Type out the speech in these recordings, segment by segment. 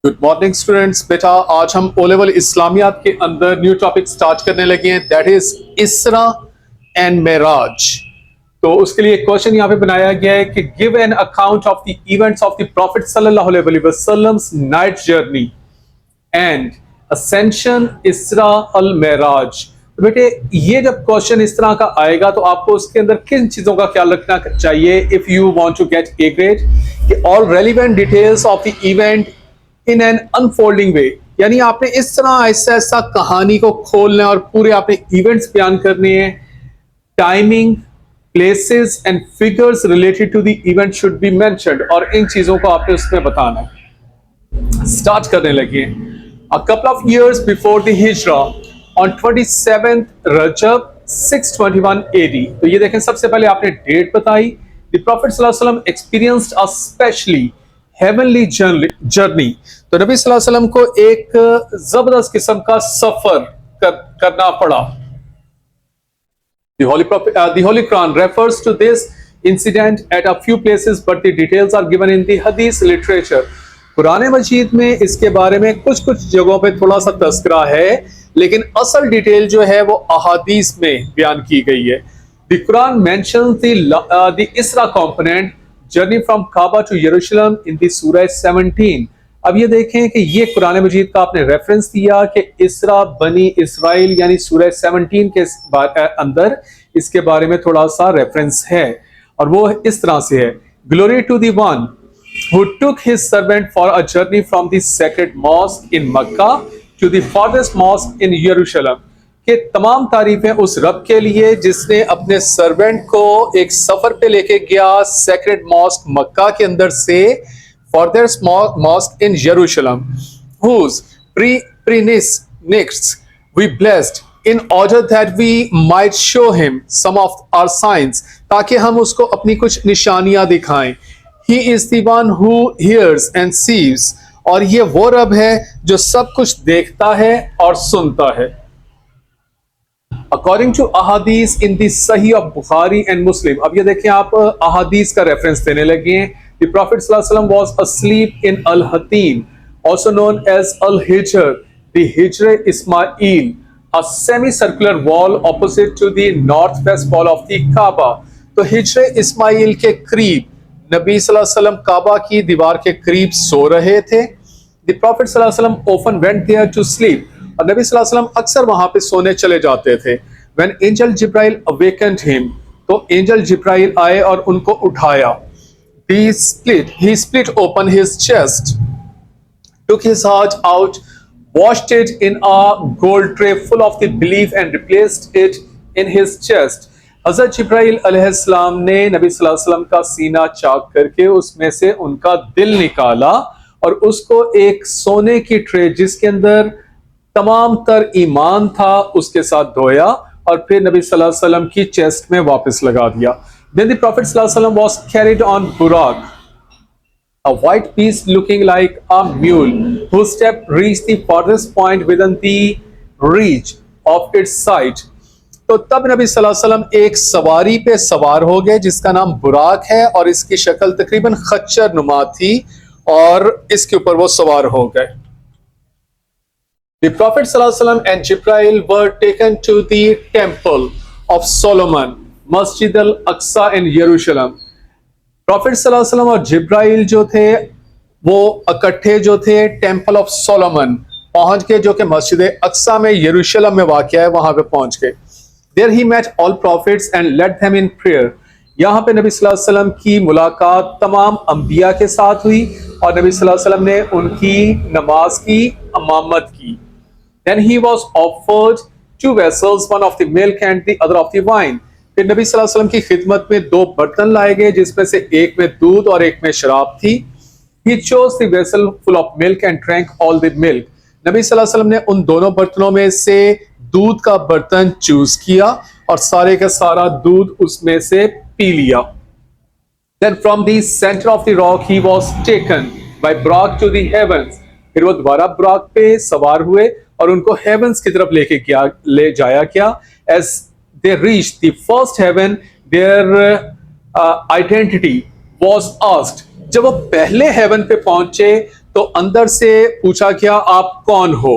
Good morning students. बेटा आज हम ओ लेवल इस्लामियात के अंदर न्यू टॉपिक स्टार्ट करने लगे हैं, दैट इज इसरा एंड मेराज। तो उसके लिए एक क्वेश्चन यहाँ पे बनाया गया है कि give an account of the events of the prophet सल्लल्लाहु अलैहि वसल्लम्स नाइट जर्नी एंड असेंशन इसरा अल मेराज। तो बेटे ये जब क्वेश्चन इस तरह का आएगा तो आपको उसके अंदर किन चीजों का ख्याल रखना चाहिए if you want to get a grade, कि all relevant details of the event in an unfolding way, यानी आपने इस तरह ऐसा ऐसा कहानी को खोलना है और पूरे आपने इवेंट्स बयान करने हैं। Timing, places and figures related to the event should be mentioned, और इन चीजों को आपने उसमें बताना है। स्टार्ट करने लगे। A couple of years before the Hijra on 27th Rajab 621 AD। तो ये देखें, सबसे पहले आपने डेट बताई। द प्रॉफिट सल्लल्लाहु अलैहि वसल्लम एक्सपीरियंस्ड अ स्पेशली हेवनली जर्नी। तो नबी सल्लल्लाहु अलैहि वसल्लम को एक जबरदस्त किस्म का सफर करना पड़ा। The Holy Quran refers to this incident at a few places, but the details are given in the Hadith literature. Quran मजीद में इसके बारे में कुछ कुछ जगहों पे थोड़ा सा तस्करा है, लेकिन असल डिटेल जो है वो अहादीस में बयान की गई है। The Quran mentions the Isra component, journey from Kaaba to Jerusalem, in the Surah 17. अब ये देखें कि ये कुरान मजीद का आपने रेफरेंस दिया कि इसरा बनी इसराइल यानी सूरह 17 के अंदर इसके बारे में थोड़ा सा रेफरेंस है, और वो इस तरह से है। Glory to the one who took his servant for a journey from the sacred mosque in Makkah to the farthest mosque in Jerusalem, कि तमाम तारीफें उस रब के लिए जिसने अपने सर्वेंट को एक सफर पे लेके गया सेक्रेड मॉस्क मक्का के अंदर से farthest mosque in Jerusalem, whose precepts we blessed in order that we might show him some of our signs, ताकि हम उसको अपनी कुछ निशानियां दिखाएं। He is the one who hears and sees, और ये वो रब है जो सब कुछ देखता है और सुनता है। According to ahadith in the Sahih of Bukhari and Muslim, अब ये देखें आप अहादीस का रेफरेंस देने लगे हैं। The Prophet ﷺ was asleep in Al-Hatim, also known as Al-Hijr, the Hijr Ismail, a semicircular wall opposite to the northwest wall of the Kaaba. तो हिजर इस्माइल के करीब नबी सल्लल्लाहु अलैहि वसल्लम काबा की दीवार के करीब सो रहे थे। The Prophet सल्लल्लाहु अलैहि वसल्लम often went there to sleep, और नबी सल्लल्लाहु अलैहि वसल्लम अक्सर वहां पे सोने चले जाते थे। When angel Jibrail awakened him, तो एंजल जिब्राइल आए और उनको उठाया। He split open his chest, took his heart out, washed it in a gold tray full of the belief and replaced it in his chest. हज़रत जिब्राइल अलैहिस्सलाम ने नबी सल्लल्लाहु अलैहि वसल्लम का सीना चाक करके उसमें से उनका दिल निकाला और उसको एक सोने की ट्रे जिसके अंदर तमाम तर ईमान था उसके साथ धोया और फिर नबी सल्लल्लाहु अलैहि वसल्लम की चेस्ट में वापस लगा दिया। Then the Prophet सल्लल्लाहु अलैहि वसल्लम was carried on Burak, a white beast looking like a mule, whose step reached the farthest point within the reach of its sight. तो तब नबी सल्लल्लाहु अलैहि वसल्लम एक सवारी पे सवार हो गए जिसका नाम बुराक है, और इसकी शक्ल तकरीबन खच्चर नुमा थी, और इसके ऊपर वो सवार हो गए। The Prophet सल्लल्लाहु अलैहि वसल्लम and Jibril were taken to the temple of Solomon, मस्जिद अल अक्सा इन यरूशलेम। प्रॉफिट सल्लल्लाहु अलैहि वसल्लम और जिब्राइल जो थे वो इकट्ठे जो थे टेंपल ऑफ सोलोमन पहुंच गए, जो कि मस्जिद अक्सा में यरूशलेम में वाक़या है, वहां पे पहुंच गए। There he met all prophets and led them in prayer. यहाँ पे नबी सल्लल्लाहु अलैहि वसल्लम की मुलाकात तमाम अंबिया के साथ हुई और नबी सल्लल्लाहु अलैहि वसल्लम ने उनकी नमाज की इमामत की। Then he was offered two vessels, one of the milk and the other of the wine. फिर नबी सल्लल्लाहु अलैहि वसल्लम की खिदमत में दो बर्तन लाए गए जिसमें से एक में दूध और एक में शराब थी। He chose the vessel full of milk and drank all the milk. नबी सल्लल्लाहु अलैहि वसल्लम ने उन दोनों बर्तनों में से दूध का बर्तन चूज किया और सारे का सारा दूध उसमें से पी लिया। Then from the center of the rock he was taken by Buraq to the heavens. फिर वो दोबारा बुराक पे सवार हुए और उनको हेवंस की तरफ ले जाया गया। As they reached the first heaven, their identity was asked, जब वो पहले हेवन पे पहुंचे तो अंदर से पूछा गया आप कौन हो,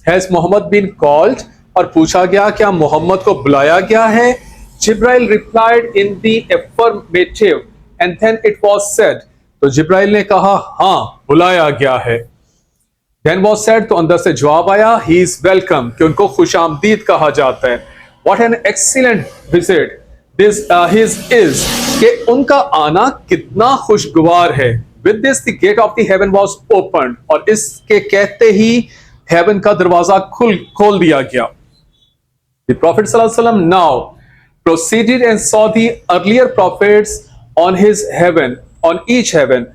हैज मोहम्मद बीन कॉल्ड, और पूछा गया क्या मोहम्मद को बुलाया गया है। Jibrail replied in the affirmative and then it was said, तो जिब्राइल ने कहा हाँ बुलाया गया है। देन वाज सेड, तो अंदर से जवाब आया ही इज वेलकम, कि उनको खुशामदीद कहा जाता है। What an excellent visit this his is, कि उनका आना कितना खुशगवार है। With this the gate of the heaven was open, और इसके कहते ही हेवन का दरवाजा खोल दिया गया। द प्रॉफिट सल्लल्लाहु अलैहि वसल्लम now proceeded and saw the earlier prophets on his heaven, on each heaven.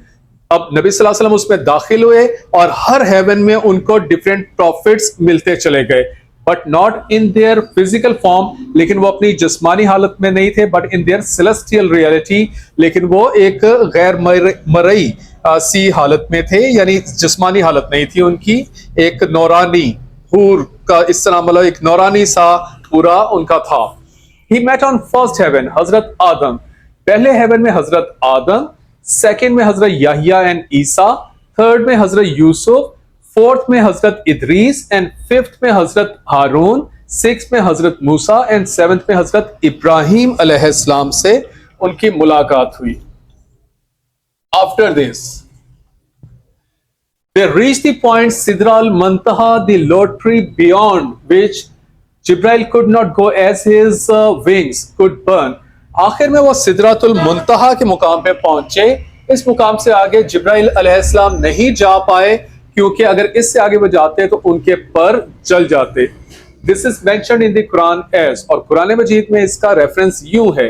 अब नबी सल्लल्लाहु अलैहि वसल्लम उसमें दाखिल हुए और हर हेवन में उनको डिफरेंट प्रॉफिट्स मिलते चले गए, but not in their physical form, लेकिन वो अपनी जिस्मानी हालत में नहीं थे, but in their celestial reality, लेकिन वो एक गैर मरई सी हालत में थे, यानी जिस्मानी हालत नहीं थी उनकी, एक नौरानी हूर का इस तरह, मतलब एक नौरानी सा पूरा उनका था। He met on first heaven हजरत आदम, पहले हेवन में हजरत आदम, सेकेंड में हजरत याहिया एंड ईसा, थर्ड में हजरत यूसुफ, फोर्थ में हजरत इदरीस एंड फिफ्थ में हजरत हारून, सिक्स में हजरत मूसा एंड सेवेंथ में हजरत इब्राहिम अलैहिस्सलाम से उनकी मुलाकात हुई। After this they reached the point Sidra al-Muntaha, the low tree beyond which Jibril could not go as his wings could burn। आखिर में वो सिदरातुल मुंतहा के मुकाम पे पहुंचे। इस मुकाम से आगे जिब्राइल अलैहिस्सलाम नहीं जा पाए, क्योंकि अगर इससे आगे वो जाते तो उनके पर जल जाते। This is mentioned in the Quran as, और कुरान मजीद में इसका रेफरेंस यूं है,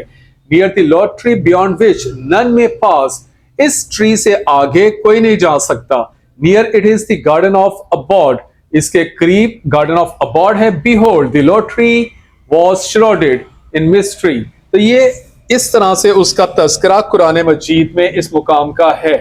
near the lote tree beyond which none may pass, इस ट्री से आगे कोई नहीं जा सकता। Near it is the garden of abode, इसके करीब गार्डन ऑफ अबॉड है। Behold the lote tree was shrouded in mystery, तो ये इस तरह से उसका तज़किरा कुरान मजीद में इस मुकाम का है।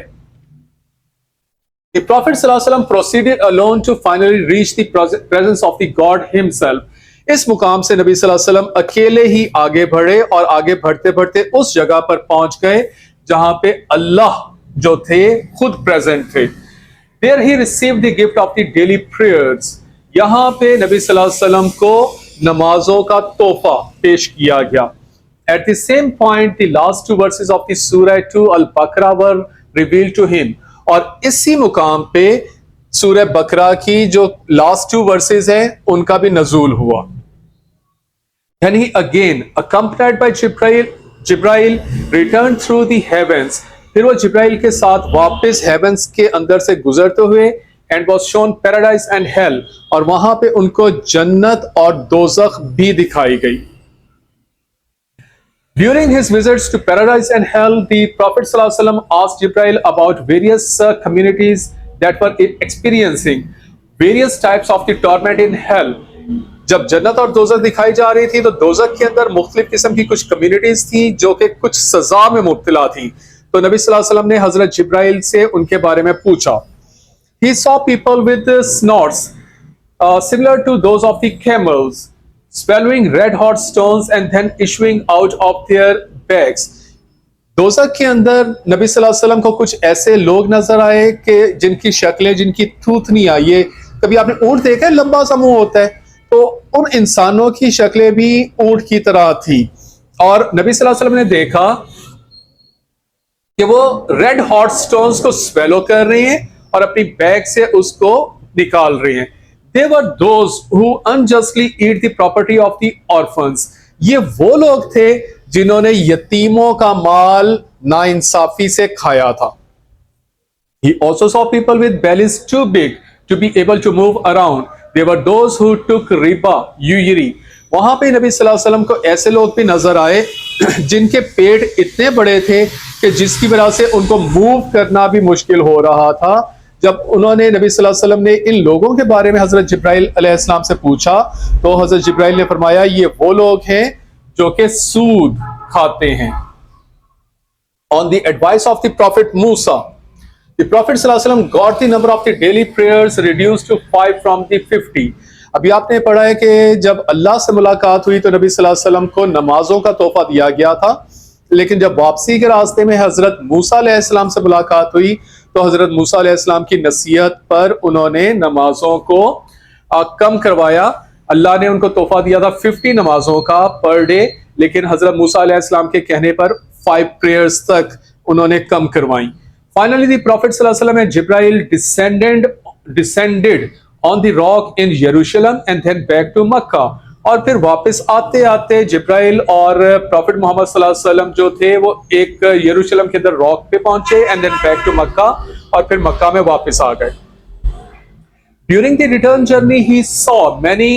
The Prophet sallallahu alaihi wasallam proceeded alone to finally reach the presence of the God himself। इस मुकाम से नबी सल्लल्लाहु अलैहि वसल्लम अकेले ही आगे बढ़े, और आगे बढ़ते बढ़ते उस जगह पर पहुंच गए जहां पे अल्लाह जो थे खुद प्रेजेंट थे। There he received the gift of the daily prayers। यहां पे नबी सल्लल्लाहु अलैहि वसल्लम को नमाजों का तोहफा पेश किया गया। At the same point, the last two verses of the Surah 2 Al-Baqarah were revealed to him। और इसी मुकाम पे सूरह बकरा की जो लास्ट टू वर्सेस हैं उनका भी नजूल हुआ। Then he again, accompanied by Jibrail, returned through the heavens। फिर वो जिब्राइल के साथ वापस हेवंस के अंदर से गुजरते हुए and was shown paradise and hell, और वहां पे उनको जन्नत और दोज़ख भी दिखाई गई। During his visits to paradise and hell, the Prophet ﷺ asked Jibril about various communities that were experiencing various types of the torment in hell। जब जन्नत और दोज़ख दिखाई जा रही थी तो दोज़ख के अंदर मुख्तलिफ किस्म की कुछ कम्युनिटीज थी जो कि कुछ सजा में मुब्तला थी। तो नबी सल्लल्लाहु अलैहि वसल्लम ने हजरत जिब्राइल से उनके बारे में पूछा। He saw people with snorts similar to those of the camels, swallowing red hot stones and then issuing out of their bags। दोज़ख के अंदर नबी सल्लल्लाहु अलैहि वसल्लम को कुछ ऐसे लोग नजर आए कि जिनकी शक्लें, जिनकी थूथनियां, ये कभी आपने ऊंट देखा है, लंबा सा मुंह होता है, तो उन इंसानों की शक्लें भी ऊंट की तरह थी। और नबी सल्लल्लाहु अलैहि वसल्लम ने देखा कि वो रेड हॉट स्टोन्स को स्वेलो कर रहे हैं और अपनी बैग से उसको निकाल रहे हैं। They were those who unjustly eat the property of the orphans। ये वो लोग थे जिन्होंने यतीमों का माल नाइंसाफी से खाया था। He also saw people with bellies too big to be able to move around। They were those who took riba, usury। वहां पे नबी सल्लल्लाहु अलैहि वसल्लम को ऐसे लोग भी नजर आए जिनके पेट इतने बड़े थे कि जिसकी वजह से उनको मूव करना भी मुश्किल हो रहा था। जब उन्होंने नबी सल्लल्लाहु अलैहि वसल्लम ने इन लोगों के बारे में हजरत जिब्राइल अलैहिस्सलाम से पूछा तो हजरत जिब्राइल ने फरमाया ये वो लोग हैं जो कि सूद खाते हैं। On the advice of the Prophet Musa, the Prophet sallallahu alaihi wasallam got the number of the daily prayers reduced to 5 from the 50। अभी आपने पढ़ा है कि जब अल्लाह से मुलाकात हुई तो नबी सल्लल्लाहु अलैहि वसल्लम को नमाजों का तोहफा दिया गया था। लेकिन जब वापसी के रास्ते में हजरत मूसा अलैहिस्सलाम से मुलाकात हुई तो हजरत मूसा अलैहिस्सलाम की नसीहत पर उन्होंने नमाजों को कम करवाया। अल्लाह ने उनको तोहफा दिया था 50 नमाजों का पर डे, लेकिन हजरत मूसा अलैहिस्सलाम के कहने पर 5 प्रेयर्स तक उन्होंने कम करवाई। फाइनली द प्रॉफिट सल्लल्लाहु अलैहि वसल्लम and Jibrail descended on the rock in Jerusalem and then back to मक्का। और फिर वापस आते आते जिब्राइल और प्रॉफिट मोहम्मद सल्लल्लाहु अलैहि वसल्लम जो थे वो एक यरूशलेम के अंदर रॉक पे पहुंचे एंड देन बैक टू मक्का, और फिर मक्का में वापस आ गए। During the return journey he saw many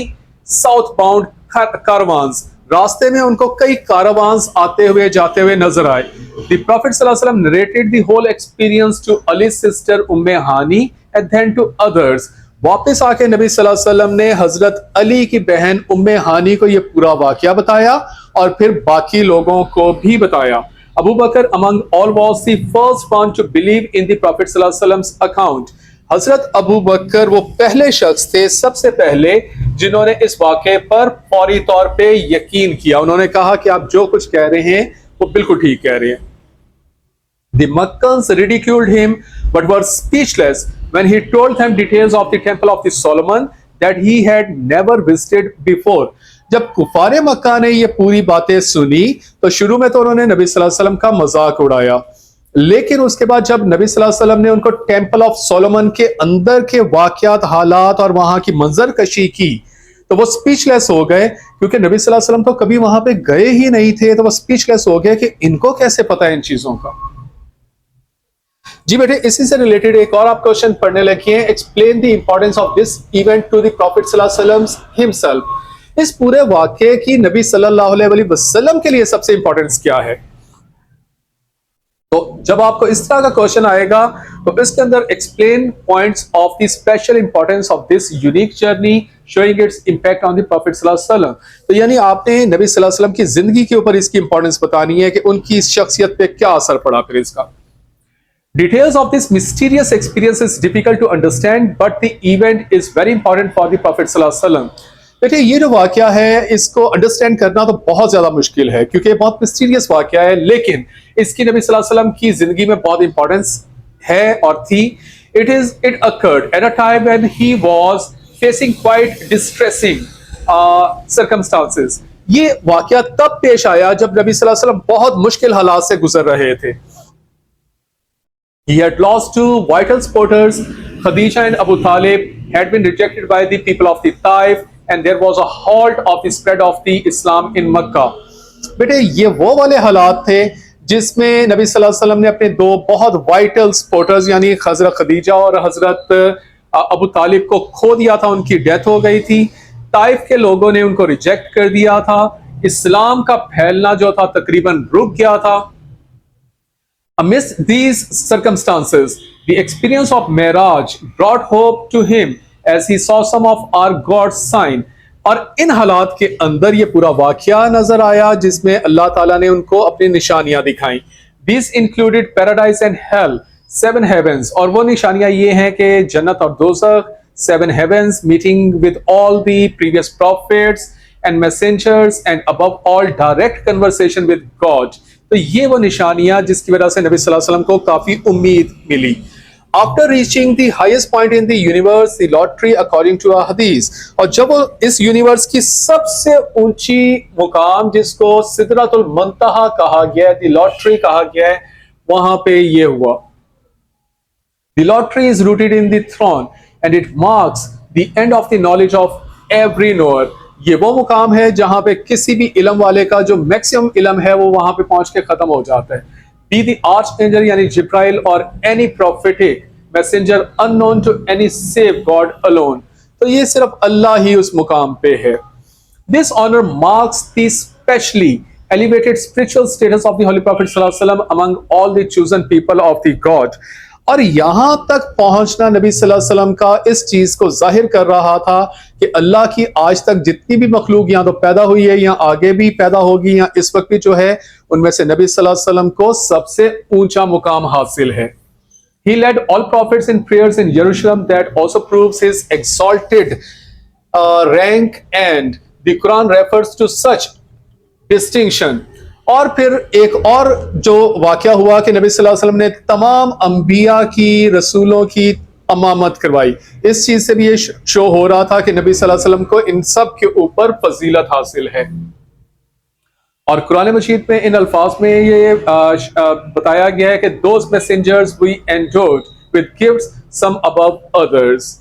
south bound कारवांस। रास्ते में उनको कई कारवांस आते हुए जाते हुए नजर आए। द प्रॉफिट सल्लल्लाहु अलैहि वसल्लम narrated the whole experience to Ali sister Umme Hani and then to others. वापस आके नबी सल्लल्लाहु अलैहि वसल्लम ने हजरत अली की बहन उम्मे हानी को यह पूरा वाकया बताया और फिर बाकी लोगों को भी बताया। Abu Bakr among all was the first one to believe in the prophet सल्लल्लाहु अलैहि वसल्लम's अकाउंट। हजरत अबू बकर वो पहले शख्स थे, सबसे पहले, जिन्होंने इस वाकये पर फौरी तौर पे यकीन किया। उन्होंने कहा कि आप जो कुछ कह रहे हैं वो बिल्कुल ठीक कह रहे हैं। The Makkans ridiculed him but were speechless when he told them details of the temple of the Solomon that he had never visited before। जब कुफारे मक्का ने ये पूरी बातें सुनी तो शुरू में तो उन्होंने नबी सल्लल्लाहु अलैहि वसल्लम का मजाक उड़ाया, लेकिन उसके बाद जब नबी सल्लल्लाहु अलैहि वसल्लम ने उनको टेम्पल ऑफ सोलोमन के अंदर के वाकयात, हालात और वहां की मंजर कशी की तो वो स्पीचलेस हो गए, क्योंकि नबी सल्लल्लाहु अलैहि वसल्लम तो कभी वहां पे गए ही नहीं थे। तो वो स्पीचलेस हो गए कि इनको कैसे पता है इन चीजों का। जी बेटे, इसी से रिलेटेड एक और आप क्वेश्चन पढ़ने लगे हैं। Explain the importance of this event to the prophet सल्लल्लाहु अलैहि वसल्लम हिमसेल्फ। इस पूरे वाकये की नबी सल्लल्लाहु अलैहि वसल्लम के लिए सबसे इंपॉर्टेंस क्या है? तो जब आपको इस तरह का क्वेश्चन आएगा तो इसके अंदर explain points of the special importance of this unique journey showing it's impact on the prophet सल्लल्लाहु अलैहि वसल्लम। तो यानी आपने नबी सल्लल्लाहु अलैहि वसल्लम की जिंदगी के ऊपर इसकी इंपॉर्टेंस बतानी है कि उनकी इस शख्सियत पे क्या असर पड़ा फिर इसका। Details of this mysterious experience is difficult to understand, but the event is very important for the Prophet sallallahu alaihi wasallam। देखिए, ये जो वाकया है इसको अंडरस्टैंड करना तो बहुत ज्यादा मुश्किल है क्योंकि बहुत मिस्टीरियस वाकया है, लेकिन इसकी नबी सल्लल्लाहु अलैहि वसल्लम की जिंदगी में बहुत इंपॉर्टेंस है और थी। It occurred at a time when he was facing quite distressing circumstances। ये वाकया तब पेश आया जब नबी सल्लल्लाहु अलैहि वसल्लम बहुत मुश्किल हालात से गुजर रहे थे। He had lost 2 vital supporters. Khadija and Abu Talib had been rejected by the people of the Taif, and there was a halt of the spread of the Islam in Makkah। बेटे, ये वो वाले हालात थे जिसमें नबी सल्लल्लाहु अलैहि वसल्लम ने अपने 2 बहुत वाइटल सपोर्टर्स यानी हजरत खदीजा और हजरत अबू तालिब को खो दिया था। उनकी डेथ हो गई थी। ताइफ के लोगों ने उनको रिजेक्ट कर दिया था। इस्लाम का फैलना जो था तकरीबन रुक गया था। Amidst these circumstances, the experience of Miraj brought hope to him as he saw some of our God's sign। और इन हालात के अंदर ये पूरा वाकया नजर आया जिसमें अल्लाह ताला ने उनको अपनी निशानियां दिखाई। These included paradise and hell, 7 heavens। और वो निशानियां ये हैं कि जन्नत और दोज़ख, 7 heavens, meeting with all the previous prophets and messengers, and above all direct conversation with God। तो ये वो निशानियां जिसकी वजह से नबी सल्लल्लाहु अलैहि वसल्लम को काफी उम्मीद मिली। After reaching the highest point in the universe, the Lord tree according to a hadith। और जब वो इस यूनिवर्स की सबसे ऊंची मुकाम जिसको सिदरतुल मुंतहा कहा गया है, the Lord tree कहा गया है, वहां पे ये हुआ। The Lord tree is rooted in the throne and it marks the end of the knowledge of every knower। ये वो मुकाम है जहां पे किसी भी इल्म वाले का जो मैक्सिमम इल्म है वो वहां पे पहुंच के खत्म हो जाता है। बी द आर्चएंजल यानी जिब्राइल और any prophetic messenger unknown to any save God alone. तो ये सिर्फ अल्लाह ही उस मुकाम पे है। This honour marks the specially elevated spiritual status of the Holy Prophet sallallahu alaihi wasallam among all the chosen people of the God। और यहां तक पहुंचना नबी सल्लल्लाहु अलैहि वसल्लम का इस चीज को जाहिर कर रहा था कि अल्लाह की आज तक जितनी भी मखलूक यहाँ तो पैदा हुई है या आगे भी पैदा होगी या इस वक्त भी जो है, उनमें से नबी सल्लल्लाहु अलैहि वसल्लम को सबसे ऊंचा मुकाम हासिल है। He led all prophets in prayers in Jerusalem, that also proves his exalted rank, and the Quran refers to such distinction। और फिर एक और जो वाकया हुआ कि नबी सल्लल्लाहु अलैहि वसल्लम ने तमाम अंबिया की, रसूलों की अमामत करवाई। इस चीज से भी ये शो हो रहा था कि नबी सल्लल्लाहु अलैहि वसल्लम को इन सब के ऊपर फजीलत हासिल है। और कुरान मजीद में इन अल्फाज में ये बताया गया है कि those messengers we endowed with gifts some above others.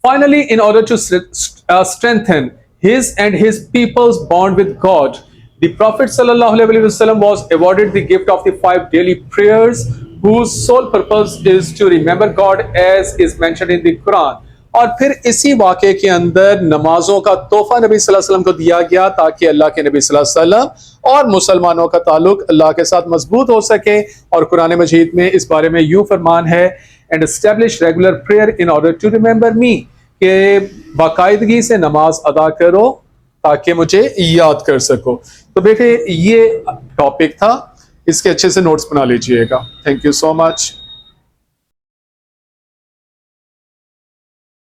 Finally, in order to strengthen his and his people's bond with God, the Prophet ﷺ was awarded the gift of the 5 daily prayers, whose sole purpose is to remember God as is mentioned in the Quran. और फिर इसी वाक़े के अंदर नमाजों का तोहफा नबी सल्लल्लाहु अलैहि वसल्लम को दिया गया ताकि अल्लाह के नबी सल्लल्लाहु अलैहि वसल्लम और मुसलमानों का ताल्लुक अल्लाह के साथ मजबूत हो सके। और कुरान मजीद में इस बारे में यूं फरमान है, and establish regular prayer in order to remember me, कि बाकायदगी से नमाज अदा करो ताकि मुझे याद कर सको। तो बेटे ये टॉपिक था, इसके अच्छे से नोट्स बना लीजिएगा। Thank you so much.